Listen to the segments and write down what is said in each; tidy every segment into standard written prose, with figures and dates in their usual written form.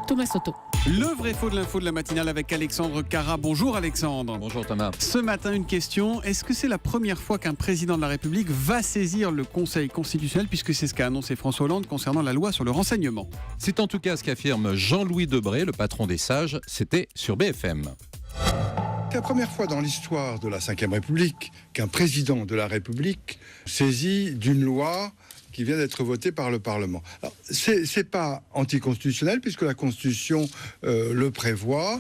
Thomas Soto. Le vrai faux de l'info de la matinale avec Alexandre Carra. Bonjour Alexandre. Bonjour Thomas. Ce matin, une question. Est-ce que c'est la première fois qu'un président de la République va saisir le Conseil constitutionnel, puisque c'est ce qu'a annoncé François Hollande concernant la loi sur le renseignement? C'est en tout cas ce qu'affirme Jean-Louis Debré, le patron des Sages. C'était sur BFM. C'est la première fois dans l'histoire de la Ve République qu'un président de la République saisit d'une loi qui vient d'être votée par le Parlement. Alors, c'est pas anticonstitutionnel puisque la Constitution le prévoit.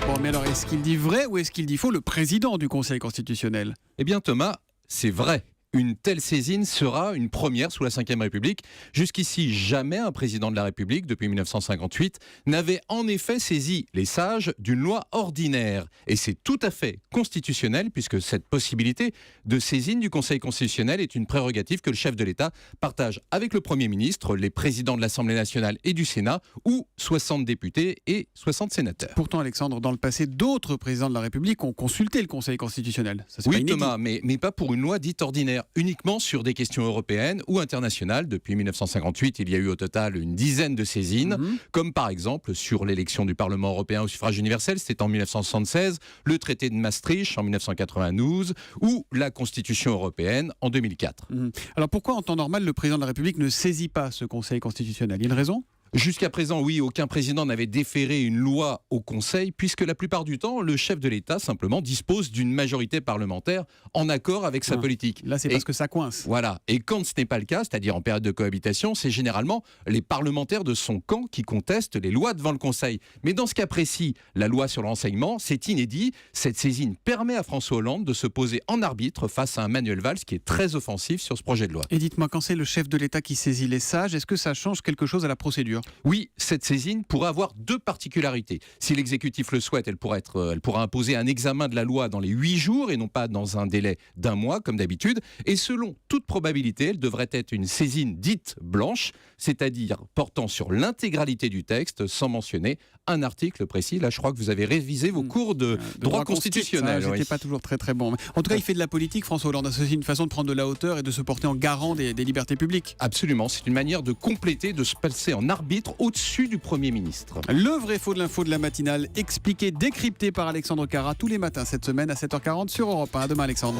Bon, mais alors, est-ce qu'il dit vrai ou est-ce qu'il dit faux, le président du Conseil constitutionnel? Eh bien Thomas, c'est vrai. Une telle saisine sera une première sous la Ve République. Jusqu'ici, jamais un président de la République, depuis 1958, n'avait en effet saisi les sages d'une loi ordinaire. Et c'est tout à fait constitutionnel, puisque cette possibilité de saisine du Conseil constitutionnel est une prérogative que le chef de l'État partage avec le Premier ministre, les présidents de l'Assemblée nationale et du Sénat, ou 60 députés et 60 sénateurs. Pourtant, Alexandre, dans le passé, d'autres présidents de la République ont consulté le Conseil constitutionnel. Ça, c'est pas Oui inédit. Thomas, mais pas pour une loi dite ordinaire. Uniquement sur des questions européennes ou internationales. Depuis 1958, il y a eu au total une dizaine de saisines, comme par exemple sur l'élection du Parlement européen au suffrage universel, c'était en 1976, le traité de Maastricht en 1992 ou la Constitution européenne en 2004. Alors pourquoi, en temps normal, le président de la République ne saisit pas ce Conseil constitutionnel? Il y a une raison? Jusqu'à présent, oui, aucun président n'avait déféré une loi au Conseil, puisque la plupart du temps, le chef de l'État, simplement, dispose d'une majorité parlementaire en accord avec sa politique. Là, c'est parce que ça coince. Voilà. Et quand ce n'est pas le cas, c'est-à-dire en période de cohabitation, c'est généralement les parlementaires de son camp qui contestent les lois devant le Conseil. Mais dans ce cas précis, la loi sur le renseignement, c'est inédit. Cette saisine permet à François Hollande de se poser en arbitre face à un Manuel Valls qui est très offensif sur ce projet de loi. Et dites-moi, quand c'est le chef de l'État qui saisit les sages, est-ce que ça change quelque chose à la procédure? Oui, cette saisine pourrait avoir deux particularités. Si l'exécutif le souhaite, elle pourra imposer un examen de la loi dans les 8 jours et non pas dans un délai d'1 mois, comme d'habitude. Et selon toute probabilité, elle devrait être une saisine dite blanche, c'est-à-dire portant sur l'intégralité du texte, sans mentionner un article précis. Là, je crois que vous avez révisé vos cours de droit constitutionnel. J'étais pas toujours très bon. En tout cas, il fait de la politique, François Hollande. C'est aussi une façon de prendre de la hauteur et de se porter en garant des libertés publiques. Absolument, c'est une manière de compléter, de se passer en arbitre au-dessus du Premier ministre. Le vrai faux de l'info de la matinale, expliqué, décrypté par Alexandre Carra tous les matins cette semaine à 7h40 sur Europe 1. À demain Alexandre.